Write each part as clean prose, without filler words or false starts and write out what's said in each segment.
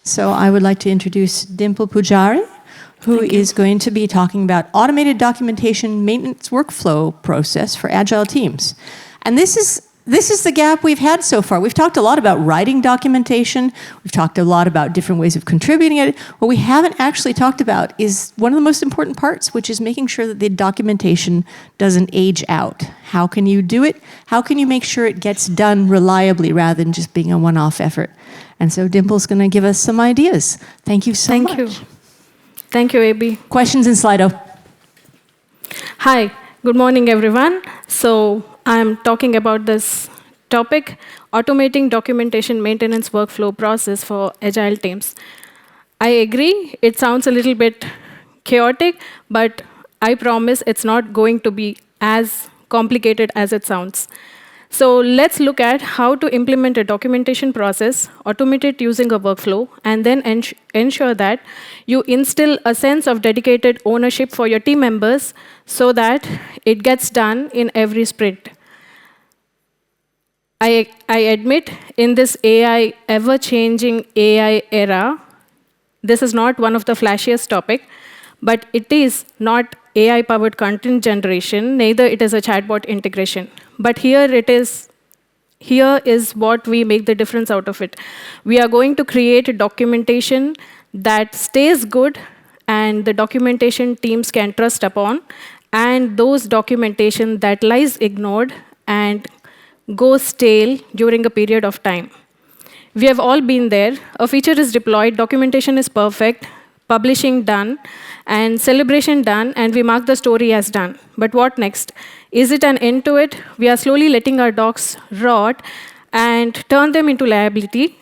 So I would like to introduce Dimple Poojary, who is going to be talking about automated documentation maintenance workflow process for Agile teams. And this is the gap we've had so far. We've talked a lot about writing documentation. We've talked a lot about different ways of contributing it. What we haven't actually talked about is one of the most important parts, which is making sure that the documentation doesn't age out. How can you do it? How can you make sure it gets done reliably rather than just being a one-off effort? And so Dimple's going to give us some ideas. Thank you so much. Thank you. Thank you, AB. Questions in Slido. Hi, good morning, everyone. So I'm talking about this topic, automating documentation maintenance workflow process for Agile teams. I agree, it sounds a little bit chaotic, but I promise it's not going to be as complicated as it sounds. So let's look at how to implement a documentation process, automate it using a workflow, and then ensure that you instill a sense of dedicated ownership for your team members so that it gets done in every sprint. I admit, in this ever-changing AI era, this is not one of the flashiest topics, but it is not AI-powered content generation, neither it is a chatbot integration. But here is what we make the difference out of it. We are going to create a documentation that stays good and the documentation teams can trust upon, and those documentation that lies ignored and goes stale during a period of time. We have all been there. A feature is deployed, documentation is perfect, publishing done, and celebration done, and we mark the story as done. But what next? Is it an end to it? We are slowly letting our docs rot and turn them into liability.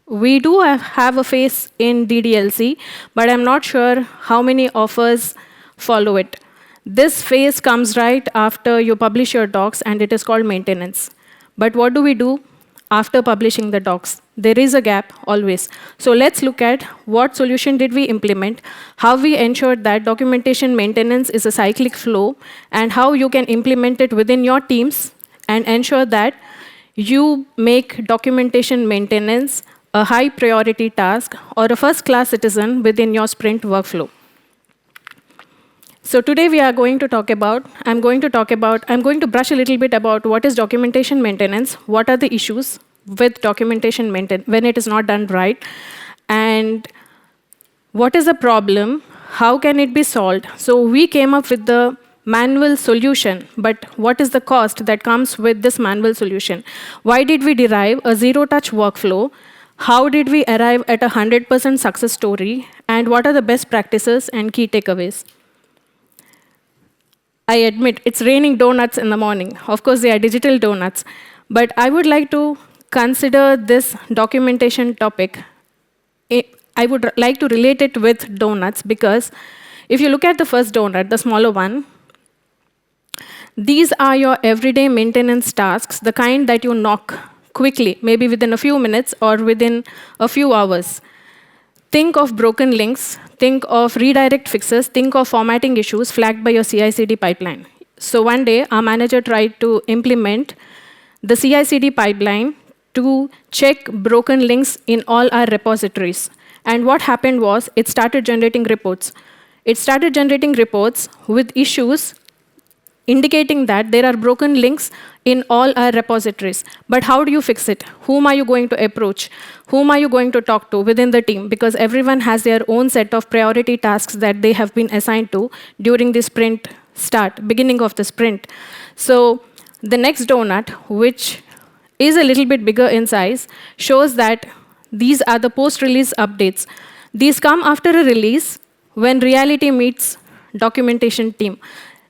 We do have a phase in DDLC, but I'm not sure how many of us follow it. This phase comes right after you publish your docs, and it is called maintenance. But what do we do after publishing the docs? There is a gap always. So let's look at what solution did we implement, how we ensured that documentation maintenance is a cyclic flow, and how you can implement it within your teams and ensure that you make documentation maintenance a high priority task or a first-class citizen within your sprint workflow. So today we are going to talk about, I'm going to brush a little bit about what is documentation maintenance, what are the issues with documentation maintenance when it is not done right, and what is the problem, how can it be solved. So we came up with the manual solution, but what is the cost that comes with this manual solution? Why did we derive a zero-touch workflow? How did we arrive at a 100% success story? And what are the best practices and key takeaways? I admit, it's raining donuts in the morning. Of course, they are digital donuts. But I would like to consider this documentation topic. I would like to relate it with donuts, because if you look at the first donut, the smaller one, these are your everyday maintenance tasks, the kind that you knock quickly, maybe within a few minutes or within a few hours. Think of broken links, think of redirect fixes, think of formatting issues flagged by your CI/CD pipeline. So one day, our manager tried to implement the CI/CD pipeline to check broken links in all our repositories. And what happened was, it started generating reports. It started generating reports with issues indicating that there are broken links in all our repositories. But how do you fix it? Whom are you going to approach? Whom are you going to talk to within the team? Because everyone has their own set of priority tasks that they have been assigned to during the sprint beginning of the sprint. So the next donut, which is a little bit bigger in size, shows that these are the post-release updates. These come after a release when reality meets documentation team.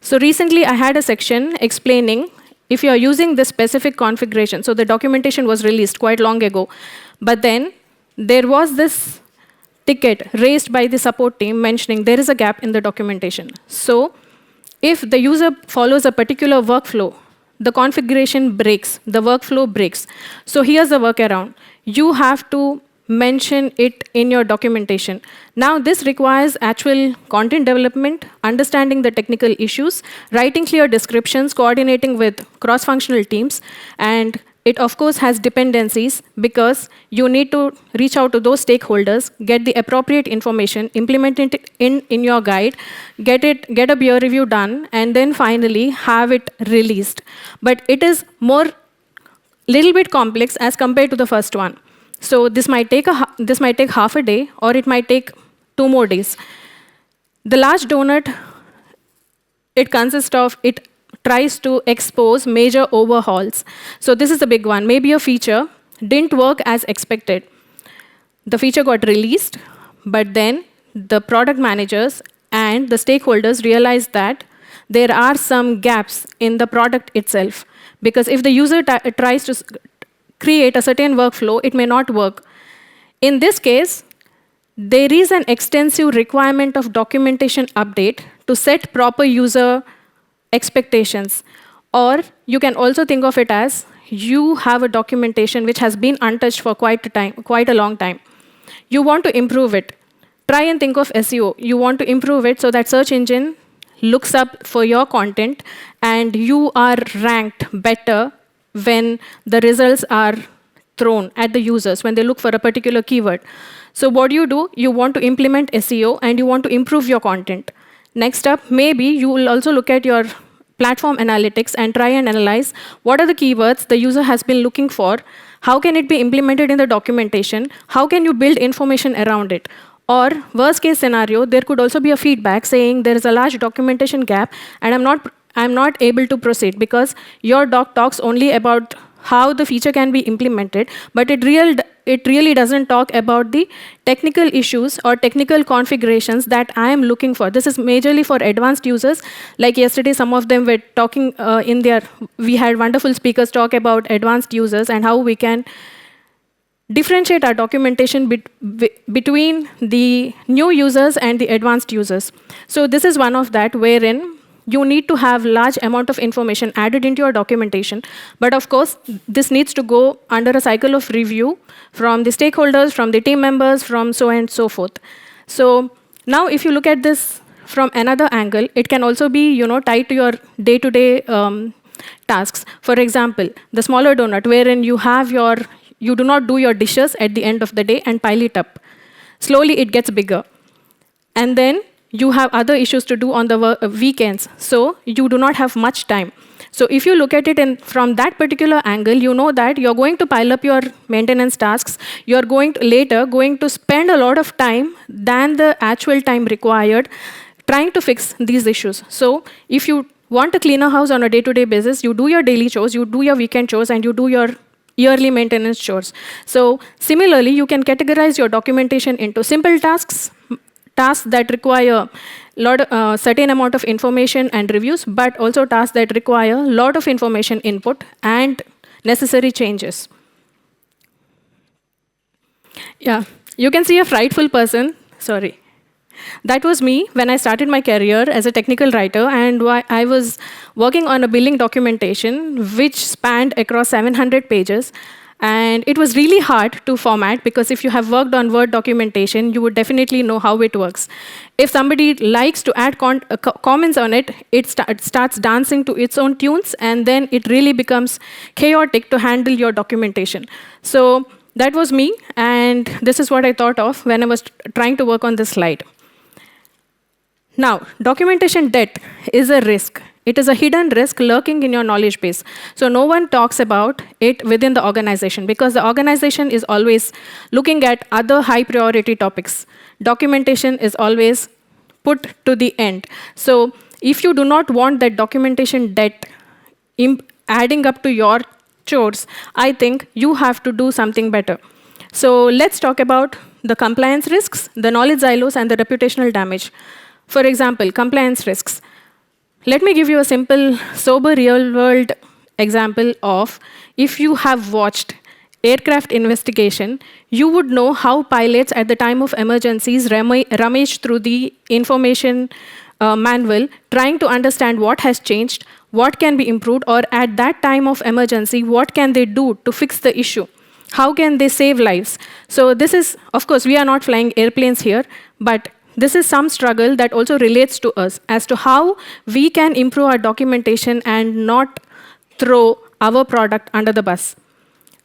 So recently, I had a section explaining if you're using this specific configuration. So the documentation was released quite long ago. But then there was this ticket raised by the support team mentioning there is a gap in the documentation. So if the user follows a particular workflow, the configuration breaks, the workflow breaks. So here's the workaround. You have to mention it in your documentation. Now, this requires actual content development, understanding the technical issues, writing clear descriptions, coordinating with cross-functional teams, and it of course has dependencies because you need to reach out to those stakeholders, get the appropriate information, implement it in your guide, get a peer review done, and then finally have it released. But it is more little bit complex as compared to the first one. So this might take half a day, or it might take 2 more days. The large donut, it tries to expose major overhauls. So this is the big one. Maybe a feature didn't work as expected. The feature got released, but then the product managers and the stakeholders realized that there are some gaps in the product itself. Because if the user tries to create a certain workflow, it may not work. In this case, there is an extensive requirement of documentation update to set proper user expectations. Or you can also think of it as you have a documentation which has been untouched for quite a long time. You want to improve it. Try and think of SEO. You want to improve it so that search engine looks up for your content and you are ranked better when the results are thrown at the users when they look for a particular keyword. So what do? You want to implement SEO and you want to improve your content. Next up, maybe you will also look at your platform analytics and try and analyze what are the keywords the user has been looking for, how can it be implemented in the documentation, how can you build information around it. Or worst case scenario, there could also be a feedback saying there is a large documentation gap and I'm not able to proceed because your doc talks only about how the feature can be implemented, but it really doesn't talk about the technical issues or technical configurations that I am looking for. This is majorly for advanced users. Like yesterday, some of them were talking we had wonderful speakers talk about advanced users and how we can differentiate our documentation between the new users and the advanced users. So this is one of that wherein you need to have large amount of information added into your documentation. But of course, this needs to go under a cycle of review from the stakeholders, from the team members, from so on and so forth. So now if you look at this from another angle, it can also be tied to your day-to-day tasks. For example, the smaller donut wherein you do not do your dishes at the end of the day and pile it up. Slowly it gets bigger. And then you have other issues to do on the weekends, so you do not have much time. So if you look at it from that particular angle, you know that you're going to pile up your maintenance tasks, you're going to spend a lot of time than the actual time required trying to fix these issues. So if you want to clean a house on a day-to-day basis, you do your daily chores, you do your weekend chores, and you do your yearly maintenance chores. So similarly, you can categorize your documentation into simple tasks that require certain amount of information and reviews, but also tasks that require a lot of information input and necessary changes. Yeah, you can see a frightful person. Sorry. That was me when I started my career as a technical writer, and I was working on a billing documentation which spanned across 700 pages. And it was really hard to format because if you have worked on Word documentation, you would definitely know how it works. If somebody likes to add comments on it, it starts dancing to its own tunes, and then it really becomes chaotic to handle your documentation. So that was me, and this is what I thought of when I was trying to work on this slide. Now, documentation debt is a risk. It is a hidden risk lurking in your knowledge base. So no one talks about it within the organization because the organization is always looking at other high priority topics. Documentation is always put to the end. So if you do not want that documentation debt adding up to your chores, I think you have to do something better. So let's talk about the compliance risks, the knowledge silos, and the reputational damage. For example, compliance risks. Let me give you a simple, sober, real-world example of if you have watched aircraft investigation, you would know how pilots at the time of emergencies rummage through the information manual, trying to understand what has changed, what can be improved, or at that time of emergency, what can they do to fix the issue? How can they save lives? So this is, of course, we are not flying airplanes here, but this is some struggle that also relates to us as to how we can improve our documentation and not throw our product under the bus.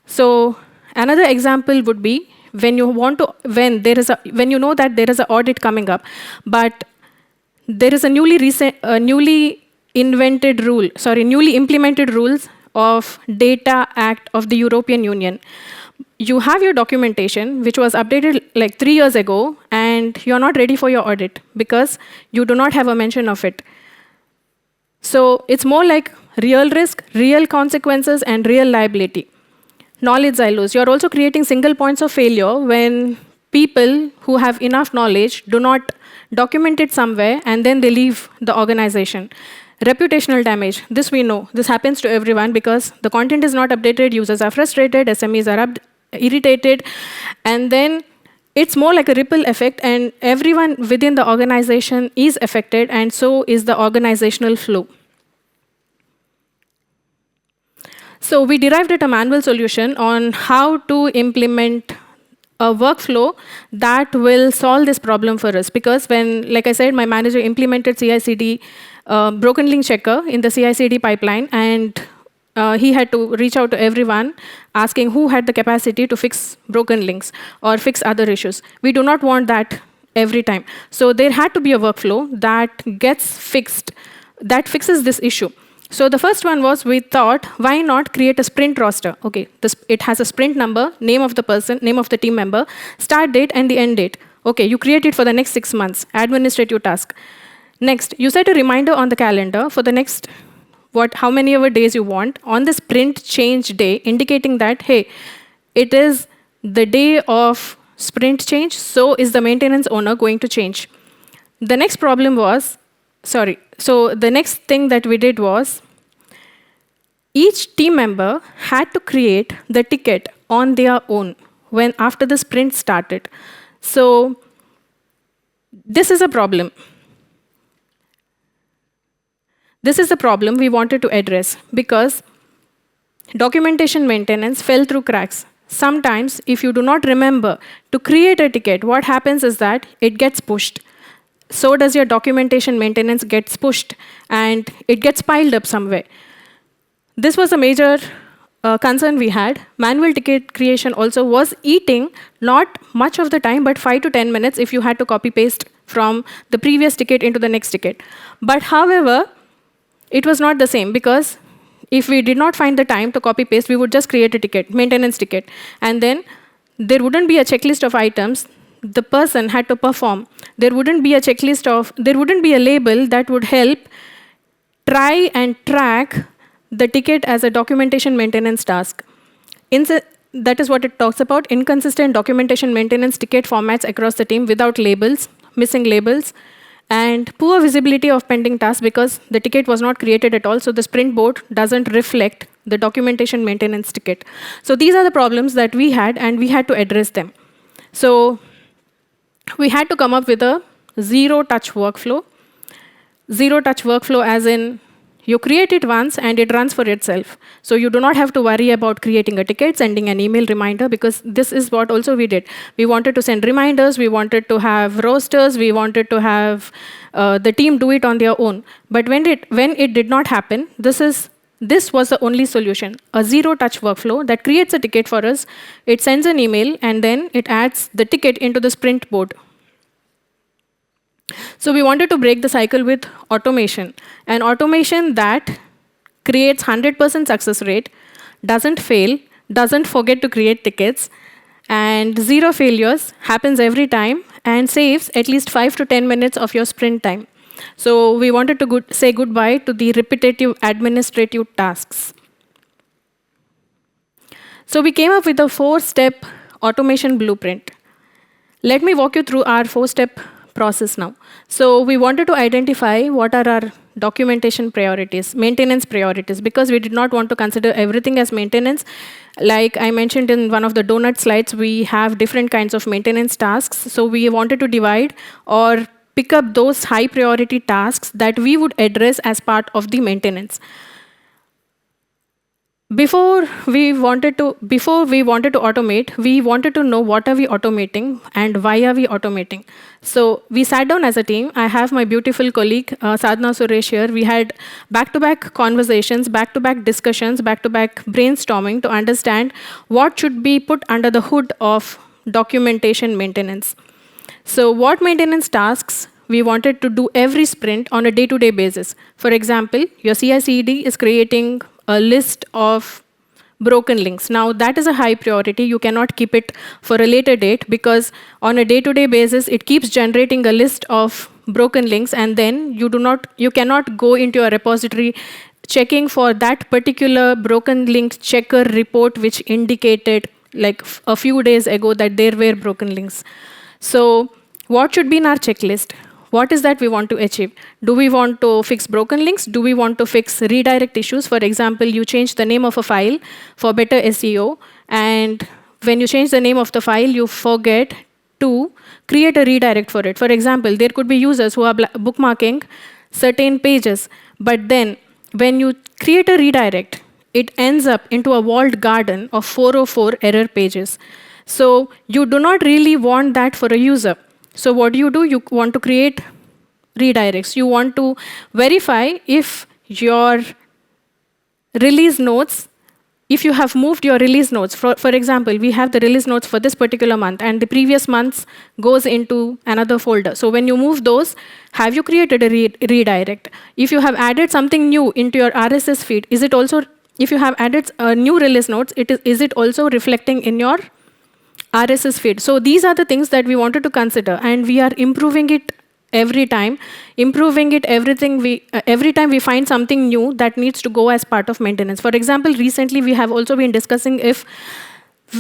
So another example would be when you want to, when you know that there is an audit coming up, but there is a newly implemented rules of Data Act of the European Union. You have your documentation, which was updated like 3 years ago, and you're not ready for your audit because you do not have a mention of it. So it's more like real risk, real consequences, and real liability. Knowledge silos. You're also creating single points of failure when people who have enough knowledge do not document it somewhere and then they leave the organization. Reputational damage. This we know. This happens to everyone because the content is not updated, users are frustrated, SMEs are irritated, and then it's more like a ripple effect, and everyone within the organization is affected, and so is the organizational flow. So we derived a manual solution on how to implement a workflow that will solve this problem for us. Because when, like I said, my manager implemented CI/CD broken link checker in the CI/CD pipeline, and he had to reach out to everyone asking who had the capacity to fix broken links or fix other issues. We do not want that every time. So there had to be a workflow that gets fixed, that fixes this issue. So the first one was, we thought, why not create a sprint roster? Okay, it has a sprint number, name of the person, name of the team member, start date, and the end date. Okay, you create it for the next 6 months, administrative task. Next, you set a reminder on the calendar for the next, how many ever days you want, on the sprint change day, indicating that, hey, it is the day of sprint change, so is the maintenance owner going to change. The next problem was, so the next thing that we did was, each team member had to create the ticket on their own after the sprint started. So this is a problem. This is the problem we wanted to address because documentation maintenance fell through cracks. Sometimes, if you do not remember to create a ticket, what happens is that it gets pushed. So does your documentation maintenance gets pushed, and it gets piled up somewhere. This was a major concern we had. Manual ticket creation also was eating not much of the time, but 5 to 10 minutes if you had to copy-paste from the previous ticket into the next ticket. But however, it was not the same because if we did not find the time to copy-paste, we would just create a ticket, maintenance ticket, and then there wouldn't be a checklist of items the person had to perform. There wouldn't be a there wouldn't be a label that would help try and track the ticket as a documentation maintenance task. That is what it talks about, inconsistent documentation maintenance ticket formats across the team without labels, missing labels, and poor visibility of pending tasks because the ticket was not created at all, so the sprint board doesn't reflect the documentation maintenance ticket. So these are the problems that we had, and we had to address them. So we had to come up with a zero-touch workflow. Zero-touch workflow as in, you create it once and it runs for itself. So you do not have to worry about creating a ticket, sending an email reminder, because this is what also we did. We wanted to send reminders, we wanted to have rosters, we wanted to have the team do it on their own. But when it did not happen, this was the only solution, a zero-touch workflow that creates a ticket for us. It sends an email, and then it adds the ticket into the sprint board. So we wanted to break the cycle with automation, an automation that creates 100% success rate, doesn't fail, doesn't forget to create tickets, and zero failures, happens every time, and saves at least 5 to 10 minutes of your sprint time. So we wanted to say goodbye to the repetitive administrative tasks. So we came up with a 4-step automation blueprint. Let me walk you through our 4-step process now. So we wanted to identify what are our documentation priorities, maintenance priorities, because we did not want to consider everything as maintenance. Like I mentioned in one of the donut slides, we have different kinds of maintenance tasks. So we wanted to divide or pick up those high priority tasks that we would address as part of the maintenance. Before we wanted to automate, we wanted to know what are we automating and why are we automating. So we sat down as a team. I have my beautiful colleague Sadhna Suresh here. We had back-to-back conversations, back-to-back discussions, back-to-back brainstorming to understand what should be put under the hood of documentation maintenance. So what maintenance tasks we wanted to do every sprint on a day-to-day basis. For example, your CI/CD is creating a list of broken links. Now that is a high priority. You cannot keep it for a later date because on a day-to-day basis, it keeps generating a list of broken links, and then you cannot go into your repository checking for that particular broken link checker report which indicated like a few days ago that there were broken links. So what should be in our checklist? What is that we want to achieve? Do we want to fix broken links? Do we want to fix redirect issues? For example, you change the name of a file for better SEO, and when you change the name of the file, you forget to create a redirect for it. For example, there could be users who are bookmarking certain pages, but then when you create a redirect, it ends up into a walled garden of 404 error pages. So you do not really want that for a user. So what do? You want to create redirects. You want to verify if your release notes, if you have moved your release notes. For example, we have the release notes for this particular month, and the previous months goes into another folder. So when you move those, have you created a redirect? If you have added something new into your RSS feed, is it also, if you have added new release notes, is it also reflecting in your RSS feed? So these are the things that we wanted to consider, and we are improving it every time, every time we find something new that needs to go as part of maintenance. For example, recently we have also been discussing if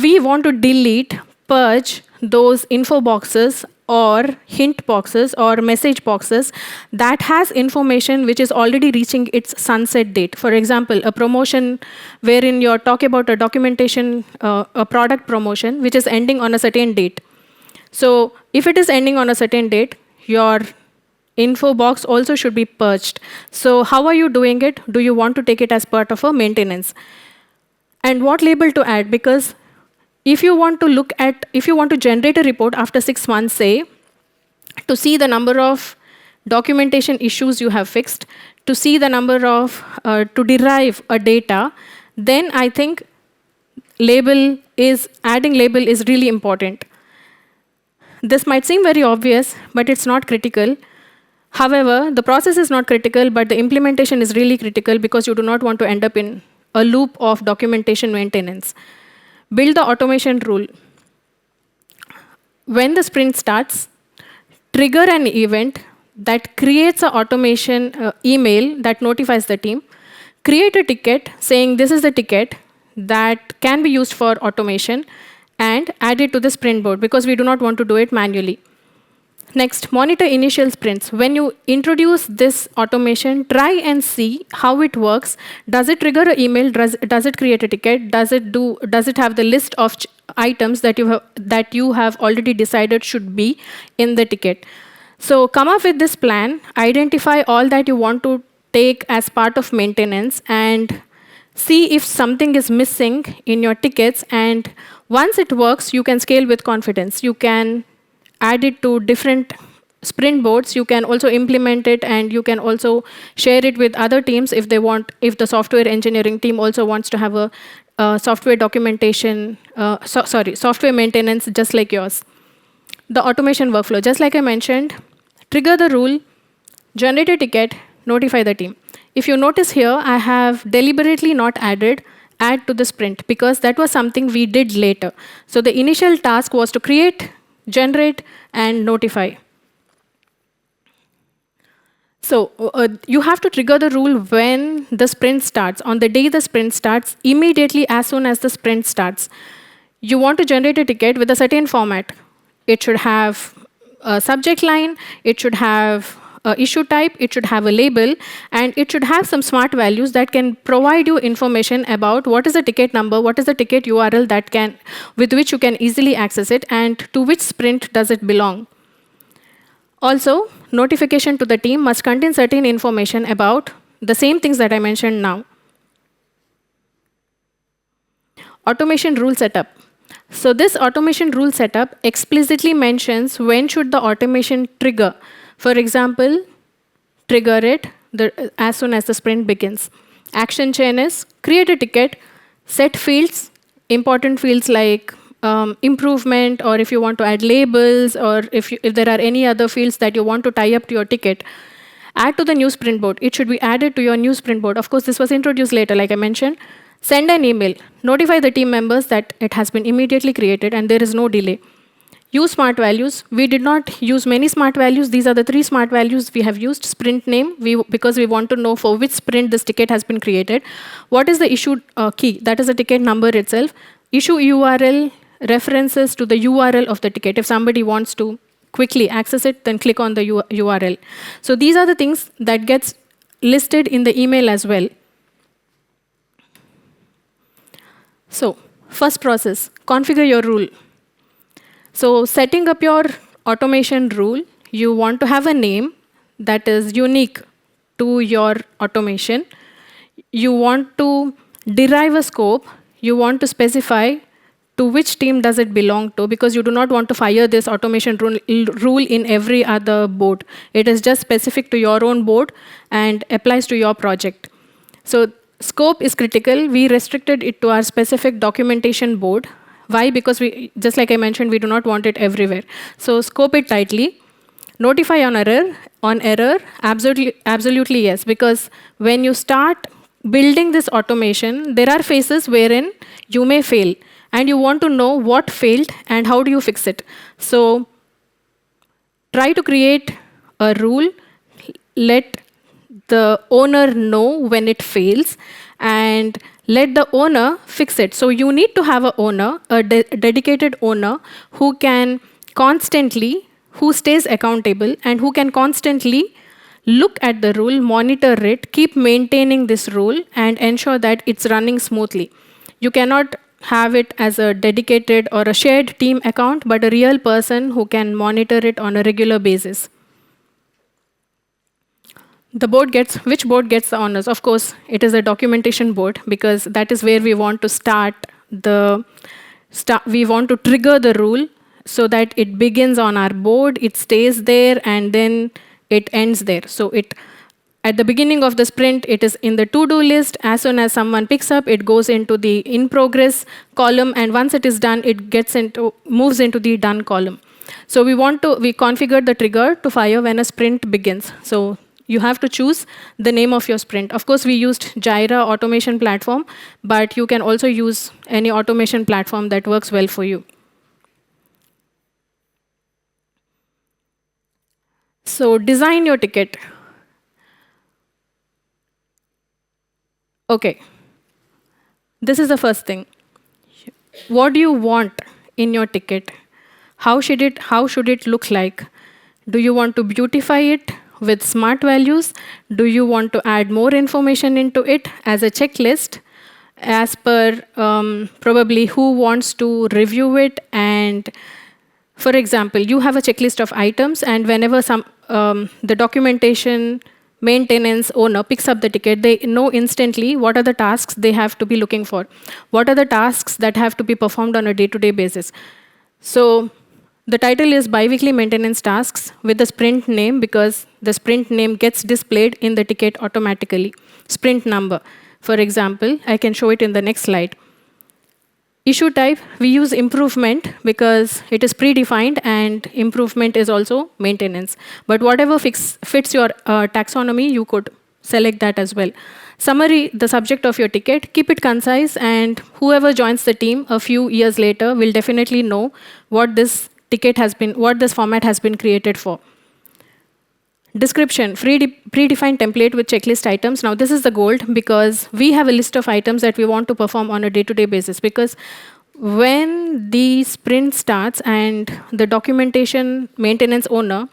we want to delete, purge those info boxes or hint boxes or message boxes that has information which is already reaching its sunset date. For example, a promotion wherein you're talking about a documentation, a product promotion which is ending on a certain date. So if it is ending on a certain date, your info box also should be purged. So how are you doing it? Do you want to take it as part of a maintenance? And what label to add? Because if you want to generate a report after 6 months, say, to see the number of documentation issues you have fixed, to see the number of, to derive a data, then I think adding label is really important. This might seem very obvious, but it's not critical. However, the process is not critical, but the implementation is really critical because you do not want to end up in a loop of documentation maintenance. Build the automation rule. When the sprint starts, trigger an event that creates an automation email that notifies the team. Create a ticket saying this is the ticket that can be used for automation, and add it to the sprint board because we do not want to do it manually. Next, monitor initial sprints. When you introduce this automation, try and see how it works. Does it trigger an email? Does it create a ticket? Does it have the list of items that you have already decided should be in the ticket? So come up with this plan, identify all that you want to take as part of maintenance, and see if something is missing in your tickets. And once it works, you can scale with confidence. You can add it to different sprint boards. You can also implement it, and you can also share it with other teams if they want. If the software engineering team also wants to have a software documentation, software maintenance just like yours. The automation workflow, just like I mentioned, trigger the rule, generate a ticket, notify the team. If you notice here, I have deliberately not add to the sprint because that was something we did later. So the initial task was to create, generate, and notify. So you have to trigger the rule when the sprint starts. On the day the sprint starts, immediately as soon as the sprint starts, you want to generate a ticket with a certain format. It should have a subject line, it should have an issue type, it should have a label, and it should have some smart values that can provide you information about what is the ticket number, what is the ticket URL with which you can easily access it, and to which sprint does it belong. Also, notification to the team must contain certain information about the same things that I mentioned now. Automation rule setup. So this automation rule setup explicitly mentions when should the automation trigger. For example, trigger it as soon as the sprint begins. Action chain is create a ticket, set fields, important fields like improvement, or if you want to add labels, or if there are any other fields that you want to tie up to your ticket, add to the new sprint board. It should be added to your new sprint board. Of course, this was introduced later, like I mentioned. Send an email. Notify the team members that it has been immediately created and there is no delay. Use smart values. We did not use many smart values. These are the 3 smart values we have used. Sprint name, because we want to know for which sprint this ticket has been created. What is the issue key? That is the ticket number itself. Issue URL references to the URL of the ticket. If somebody wants to quickly access it, then click on the URL. So these are the things that gets listed in the email as well. So first process, configure your rule. So setting up your automation rule, you want to have a name that is unique to your automation. You want to derive a scope. You want to specify to which team does it belong to, because you do not want to fire this automation rule in every other board. It is just specific to your own board and applies to your project. So scope is critical. We restricted it to our specific documentation board. Why? Because we, just like I mentioned, we do not want it everywhere. So scope it tightly. Notify on error, absolutely yes, because when you start building this automation, there are phases wherein you may fail, and you want to know what failed and how do you fix it. So try to create a rule, let the owner know when it fails, and let the owner fix it. So you need to have an owner, a dedicated owner who can constantly, who stays accountable and who can constantly look at the rule, monitor it, keep maintaining this rule, and ensure that it's running smoothly. You cannot have it as a dedicated or a shared team account, but a real person who can monitor it on a regular basis. The board gets, which board gets the honors? Of course, it is a documentation board, because that is where we want to start we want to trigger the rule so that it begins on our board, it stays there, and then it ends there. So at the beginning of the sprint, it is in the to-do list. As soon as someone picks up, it goes into the in-progress column, and once it is done, it moves into the done column. So we configured the trigger to fire when a sprint begins. So you have to choose the name of your sprint. Of course, we used Jira automation platform, but you can also use any automation platform that works well for you. So design your ticket. Okay, this is the first thing. What do you want in your ticket? How should it look like? Do you want to beautify it with smart values? Do you want to add more information into it as a checklist, as per probably who wants to review it? And for example, you have a checklist of items, and whenever the documentation maintenance owner picks up the ticket, they know instantly what are the tasks they have to be looking for. What are the tasks that have to be performed on a day-to-day basis? So the title is Biweekly Maintenance Tasks with the sprint name, because the sprint name gets displayed in the ticket automatically. Sprint number. For example, I can show it in the next slide. Issue type, we use improvement because it is predefined, and improvement is also maintenance. But whatever fits your taxonomy, you could select that as well. Summary, the subject of your ticket, keep it concise, and whoever joins the team a few years later will definitely know what this format has been created for. Description, predefined template with checklist items. Now this is the gold, because we have a list of items that we want to perform on a day-to-day basis, because when the sprint starts and the documentation maintenance owner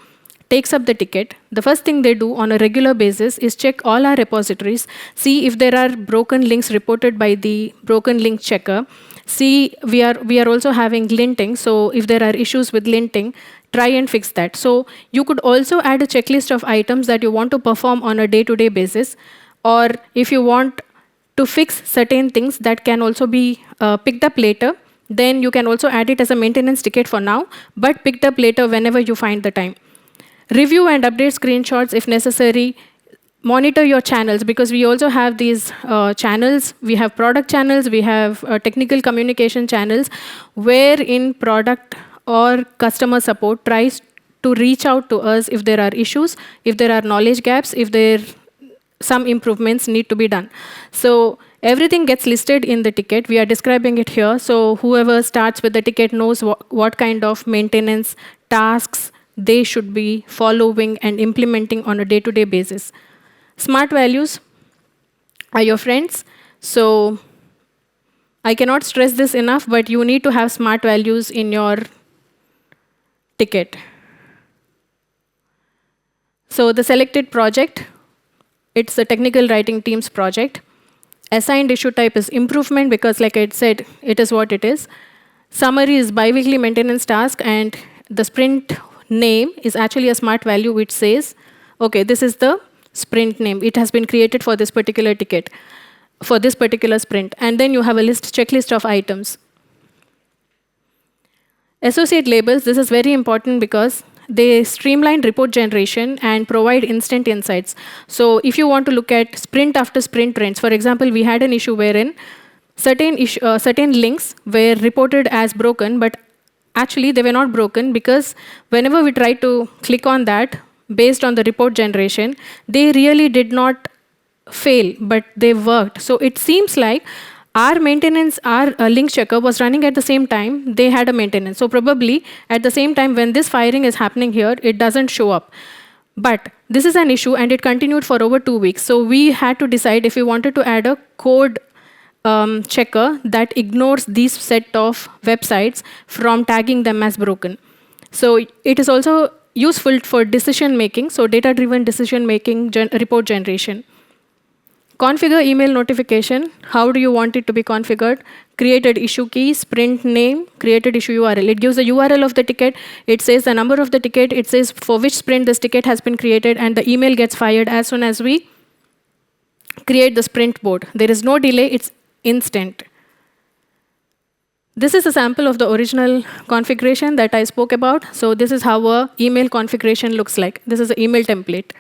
takes up the ticket, the first thing they do on a regular basis is check all our repositories, see if there are broken links reported by the broken link checker. See, we are also having linting, so if there are issues with linting, try and fix that. So you could also add a checklist of items that you want to perform on a day-to-day basis, or if you want to fix certain things that can also be picked up later. Then you can also add it as a maintenance ticket for now, but picked up later whenever you find the time. Review and update screenshots if necessary. Monitor your channels, because we also have these channels. We have product channels, we have technical communication channels, where in product or customer support tries to reach out to us if there are issues, if there are knowledge gaps, if there some improvements need to be done. So everything gets listed in the ticket. We are describing it here. So whoever starts with the ticket knows what kind of maintenance tasks they should be following and implementing on a day-to-day basis. Smart values are your friends. So I cannot stress this enough, but you need to have smart values in your ticket. So the selected project, it's the technical writing team's project. Assigned issue type is improvement, because like I said, it is what it is. Summary is biweekly maintenance task, and the sprint name is actually a smart value which says, okay, this is the sprint name. It has been created for this particular ticket, for this particular sprint. And then you have a checklist of items. Associate labels, this is very important because they streamline report generation and provide instant insights. So if you want to look at sprint after sprint trends, for example, we had an issue wherein certain links were reported as broken, but actually they were not broken, because whenever we tried to click on that, based on the report generation, they really did not fail, but they worked. So it seems like our maintenance, our link checker was running at the same time they had a maintenance. So probably at the same time when this firing is happening here, it doesn't show up. But this is an issue, and it continued for over 2 weeks. So we had to decide if we wanted to add a code checker that ignores these set of websites from tagging them as broken. So it is also useful for decision making, so data-driven decision making, report generation. Configure email notification. How do you want it to be configured? Created issue key, sprint name, created issue URL. It gives the URL of the ticket. It says the number of the ticket. It says for which sprint this ticket has been created, and the email gets fired as soon as we create the sprint board. There is no delay. It's instant. This is a sample of the original configuration that I spoke about. So this is how a email configuration looks like. This is an email template.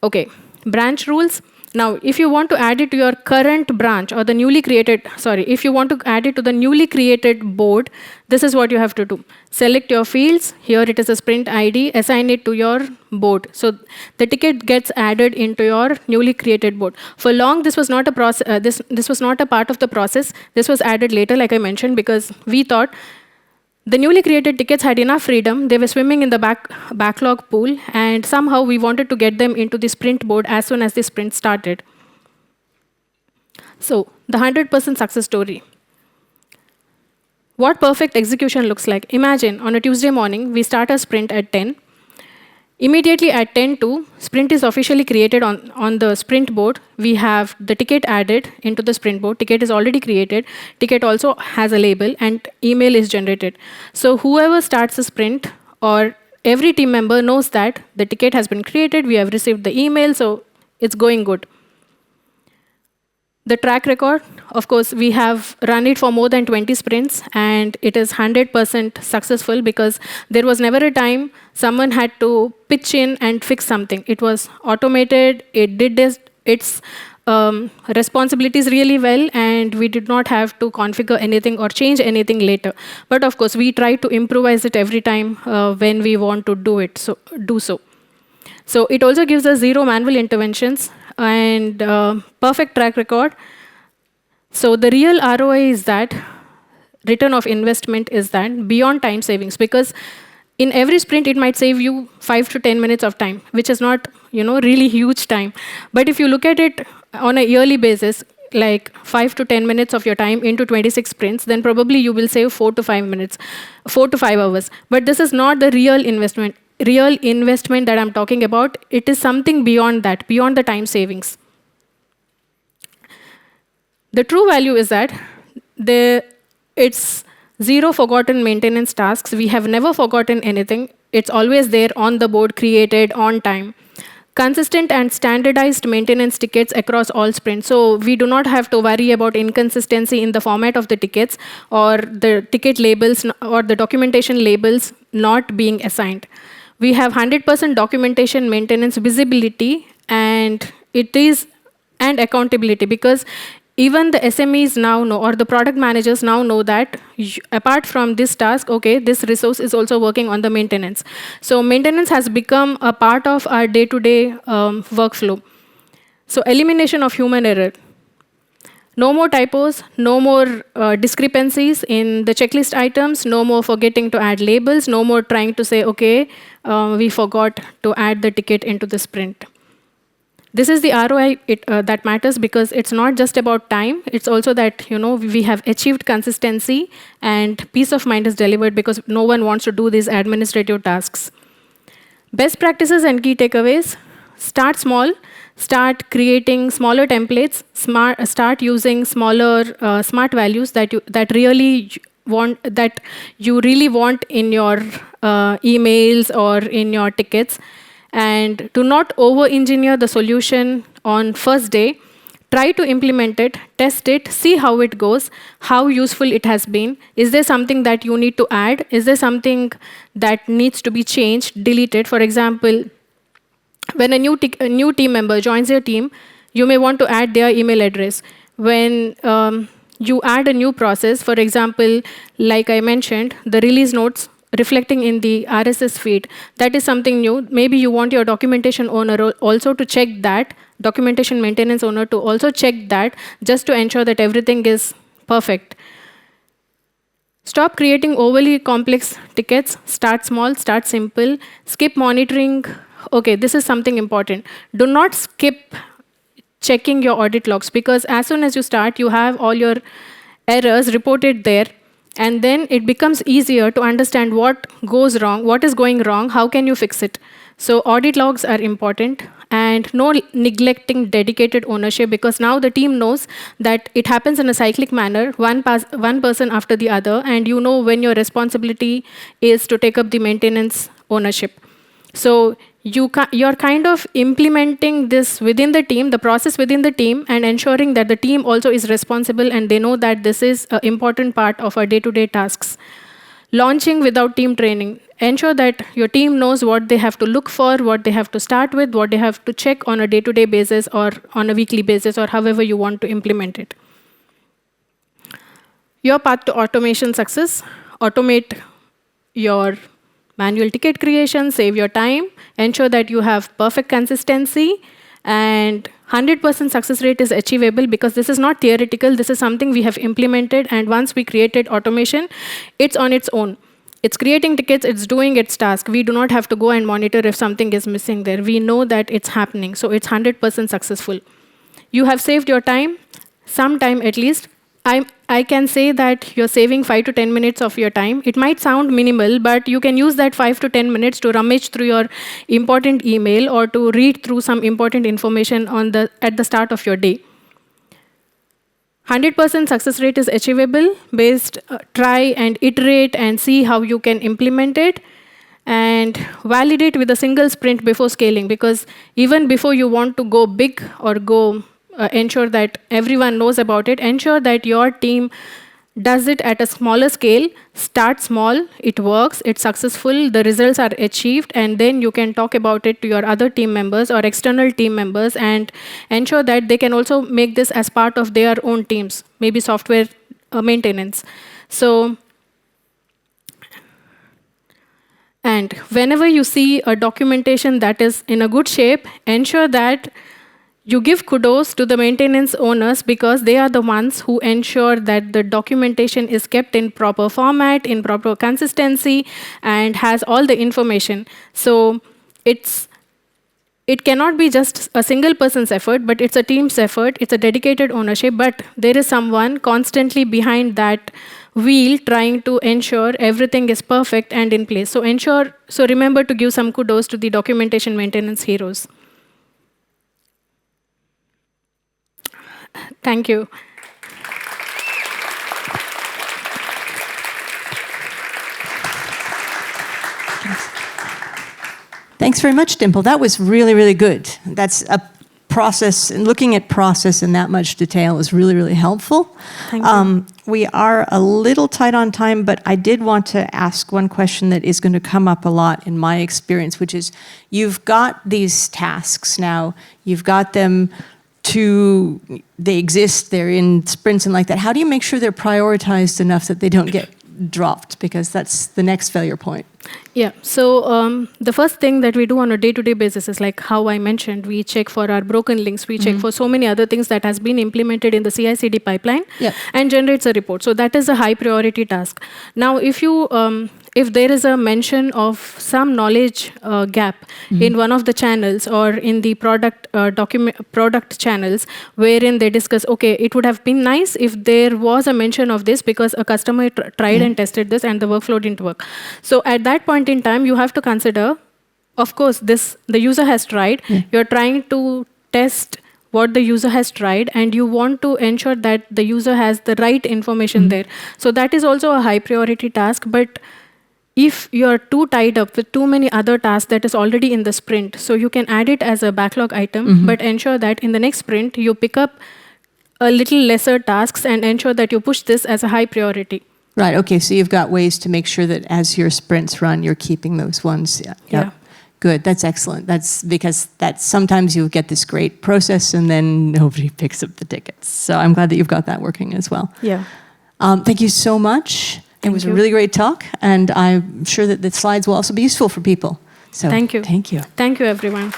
Okay. Branch rules. Now, if you want to add it to your current branch or the newly created, if you want to add it to the newly created board, this is what you have to do. Select your fields. Here it is a sprint ID. Assign it to your board. So the ticket gets added into your newly created board. For long, this was not a process. This was not a part of the process. This was added later, like I mentioned, because we thought the newly created tickets had enough freedom. They were swimming in the backlog pool, and somehow we wanted to get them into the sprint board as soon as the sprint started. So the 100% success story. What perfect execution looks like. Imagine on a Tuesday morning, we start a sprint at 10. Immediately at 10:02, sprint is officially created on the sprint board. We have the ticket added into the sprint board. Ticket is already created. Ticket also has a label, and email is generated. So whoever starts the sprint, or every team member knows that the ticket has been created, we have received the email, so it's going good. The track record, of course, we have run it for more than 20 sprints, and it is 100% successful, because there was never a time someone had to pitch in and fix something. It was automated, it did its responsibilities really well, and we did not have to configure anything or change anything later. But of course, we try to improvise it every time when we want to do so. So it also gives us 0 manual interventions and perfect track record. So the real ROI is that, return of investment is that, beyond time savings, because in every sprint it might save you 5 to 10 minutes of time, which is not really huge time. But if you look at it on a yearly basis, like 5 to 10 minutes of your time into 26 sprints, then probably you will save 4 to 5 hours. But this is not the real investment. Real investment that I'm talking about, it is something beyond that, beyond the time savings. The true value is that it's 0 forgotten maintenance tasks. We have never forgotten anything. It's always there on the board, created on time. Consistent and standardized maintenance tickets across all sprints. So we do not have to worry about inconsistency in the format of the tickets or the ticket labels or the documentation labels not being assigned. We have 100% documentation maintenance visibility and accountability, because even the SMEs now know, or the product managers now know that apart from this task, okay, this resource is also working on the maintenance. So maintenance has become a part of our day-to-day workflow. So elimination of human error. No more typos, no more discrepancies in the checklist items, no more forgetting to add labels, no more trying to say, okay, we forgot to add the ticket into the sprint. This is the ROI that matters, because it's not just about time, it's also that we have achieved consistency and peace of mind is delivered, because no one wants to do these administrative tasks. Best practices and key takeaways. Start small. Start creating smaller templates. Start using smaller smart values that you really want in your emails or in your tickets. And do not over-engineer the solution on first day. Try to implement it, test it, see how it goes, how useful it has been. Is there something that you need to add? Is there something that needs to be changed, deleted? For example, when a new team member joins your team, you may want to add their email address. When you add a new process, for example, like I mentioned, the release notes reflecting in the RSS feed, that is something new. Maybe you want your documentation owner also to check that, documentation maintenance owner to also check that, just to ensure that everything is perfect. Stop creating overly complex tickets. Start small, start simple. Skip monitoring. Okay, this is something important. Do not skip checking your audit logs, because as soon as you start, you have all your errors reported there. And then it becomes easier to understand what goes wrong, what is going wrong, how can you fix it. So audit logs are important, and no neglecting dedicated ownership, because now the team knows that it happens in a cyclic manner, one person after the other, and you know when your responsibility is to take up the maintenance ownership. So you're kind of implementing this within the team, the process within the team, and ensuring that the team also is responsible and they know that this is an important part of our day-to-day tasks. Launching without team training. Ensure that your team knows what they have to look for, what they have to start with, what they have to check on a day-to-day basis or on a weekly basis, or however you want to implement it. Your path to automation success. Automate your manual ticket creation, save your time, ensure that you have perfect consistency, and 100% success rate is achievable, because this is not theoretical, this is something we have implemented, and once we created automation, it's on its own. It's creating tickets, it's doing its task. We do not have to go and monitor if something is missing there. We know that it's happening, so it's 100% successful. You have saved your time, some time at least. I can say that you're saving 5 to 10 minutes of your time. It might sound minimal, but you can use that 5 to 10 minutes to rummage through your important email or to read through some important information at the start of your day. 100% success rate is achievable. Try and iterate and see how you can implement it. And validate with a single sprint before scaling, because even before you want to go big or go ensure that everyone knows about it, ensure that your team does it at a smaller scale. Start small, it works, it's successful, the results are achieved, and then you can talk about it to your other team members or external team members and ensure that they can also make this as part of their own teams, maybe software maintenance. So, and whenever you see a documentation that is in a good shape, ensure that you give kudos to the maintenance owners, because they are the ones who ensure that the documentation is kept in proper format, in proper consistency, and has all the information. So it cannot be just a single person's effort, but it's a team's effort, it's a dedicated ownership, but there is someone constantly behind that wheel trying to ensure everything is perfect and in place. So remember to give some kudos to the documentation maintenance heroes. Thank you. Thanks very much, Dimple. That was really, really good. That's a process, and looking at process in that much detail is really, really helpful. Thank you. We are a little tight on time, but I did want to ask one question that is going to come up a lot in my experience, which is you've got these tasks now, you've got them they exist, they're in sprints and like that. How do you make sure they're prioritized enough that they don't get dropped? Because that's the next failure point. Yeah, so the first thing that we do on a day-to-day basis is like how I mentioned, we check for our broken links, we check for so many other things that has been implemented in the CI/CD pipeline and generates a report. So that is a high priority task. Now, if there is a mention of some knowledge gap in one of the channels or in the product channels wherein they discuss, okay, it would have been nice if there was a mention of this because a customer tried and tested this and the workflow didn't work. So at that point in time, you have to consider, of course, the user has tried. You're trying to test what the user has tried, and you want to ensure that the user has the right information there. So that is also a high priority task. But if you're too tied up with too many other tasks that is already in the sprint, so you can add it as a backlog item, but ensure that in the next sprint, you pick up a little lesser tasks and ensure that you push this as a high priority. Right, okay, so you've got ways to make sure that as your sprints run, you're keeping those ones. Yeah. Good, that's excellent. That's because sometimes you get this great process and then nobody picks up the tickets. So I'm glad that you've got that working as well. Yeah. Thank you so much. It was a really great talk, and I'm sure that the slides will also be useful for people. So thank you. Thank you. Thank you, everyone.